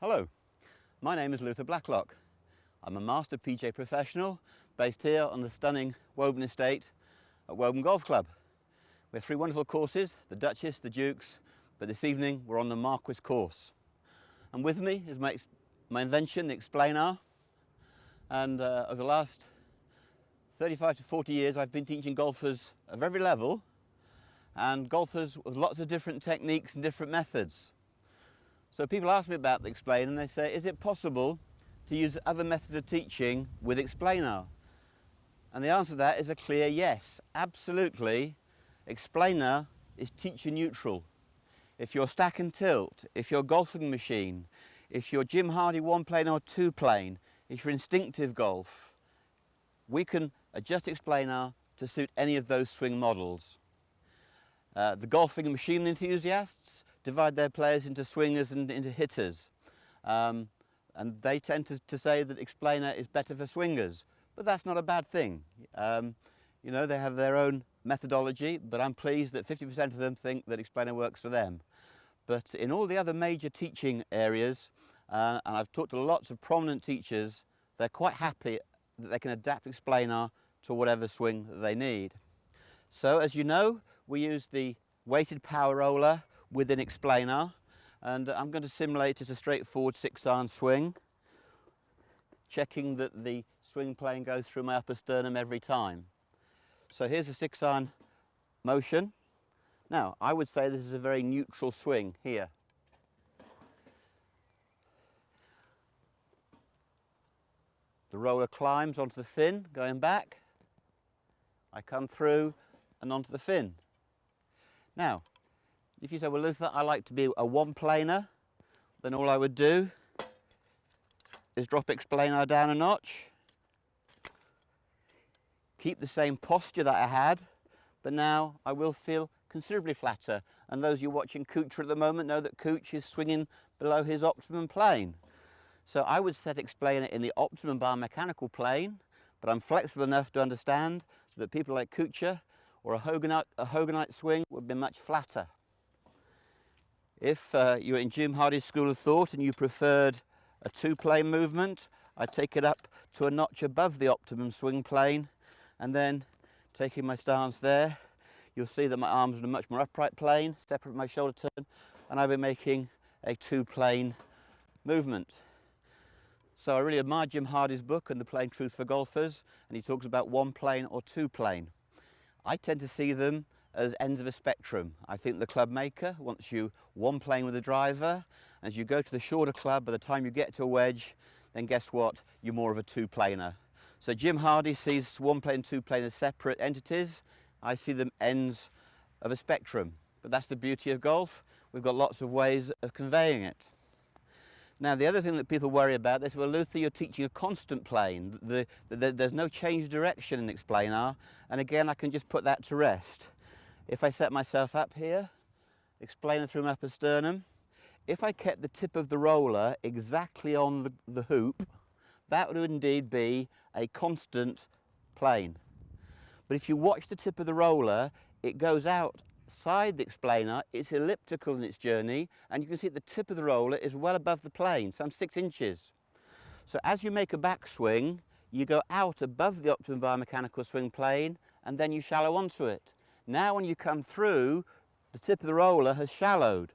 Hello, my name is Blacklock. I'm a Master PGA professional based here on the stunning Woburn estate at Woburn Golf Club. We have three wonderful courses, the Duchess, the Dukes, but this evening we're on the Marquis course. And with me is my invention, the Explanar, and over the last 35 to 40 years I've been teaching golfers of every level and golfers with lots of different techniques and different methods. So people ask me about the Explainer and they say, is it possible to use other methods of teaching with Explanar? And the answer to that is a clear yes, absolutely. Explanar is teacher neutral. If you're stack and tilt, if you're golfing machine, if you're Jim Hardy one plane or two plane, if you're instinctive golf, we can adjust Explanar to suit any of those swing models. The golfing machine enthusiasts divide their players into swingers and into hitters. And they tend to say that Explanar is better for swingers, but that's not a bad thing. You know, they have their own methodology, but I'm pleased that 50% of them think that Explanar works for them. But in all the other major teaching areas, and I've talked to lots of prominent teachers, they're quite happy that they can adapt Explanar to whatever swing that they need. So as you know, we use the weighted power roller within Explanar, and I'm going to simulate just a straightforward 6-iron swing, checking that the swing plane goes through my upper sternum every time. So here's a 6-iron motion. Now I would say this is a very neutral swing here. The roller climbs onto the fin, going back. I come through and onto the fin. Now, if you say, well, Luther, I like to be a one-planer, then all I would do is drop Explanar down a notch, keep the same posture that I had, but now I will feel considerably flatter. And those of you watching Kuchar at the moment know that Kuchar is swinging below his optimum plane. So I would set Explanar in the optimum biomechanical plane, but I'm flexible enough to understand that people like Kuchar or a Hoganite swing would be much flatter. If you're in Jim Hardy's school of thought and you preferred a two-plane movement, I'd take it up to a notch above the optimum swing plane, and then taking my stance there, you'll see that my arms are in a much more upright plane, separate from my shoulder turn, and I'll be making a two-plane movement. So I really admire Jim Hardy's book and The Plain Truth for Golfers, and he talks about one plane or two plane. I tend to see them as ends of a spectrum. I think the club maker wants you one plane with a driver. As you go to the shorter club, by the time you get to a wedge, then guess what? You're more of a two-planer. So Jim Hardy sees one plane and two plane as separate entities. I see them ends of a spectrum. But that's the beauty of golf. We've got lots of ways of conveying it. Now, the other thing that people worry about is, well, Luther, you're teaching a constant plane. There's no change of direction in Explanar. And again, I can just put that to rest. If I set myself up here, Explanar through my upper sternum, if I kept the tip of the roller exactly on the hoop, that would indeed be a constant plane. But if you watch the tip of the roller, it goes outside the Explanar, it's elliptical in its journey, and you can see the tip of the roller is well above the plane, some 6 inches. So as you make a backswing, you go out above the optimum biomechanical swing plane, and then you shallow onto it. Now when you come through, the tip of the roller has shallowed.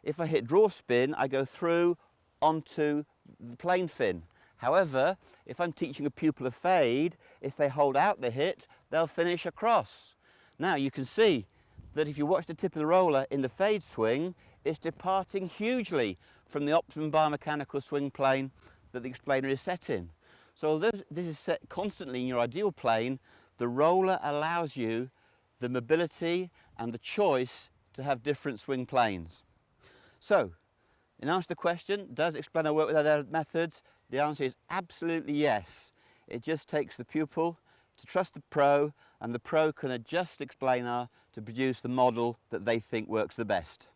If I hit draw spin, I go through onto the plane fin. However, if I'm teaching a pupil a fade, if they hold out the hit, they'll finish across. Now you can see that if you watch the tip of the roller in the fade swing, it's departing hugely from the optimum biomechanical swing plane that the Explanar is set in. So although this is set constantly in your ideal plane, the roller allows you the mobility and the choice to have different swing planes. So, in answer to the question, does Explanar work with other methods? The answer is absolutely yes. It just takes the pupil to trust the pro, and the pro can adjust Explanar to produce the model that they think works the best.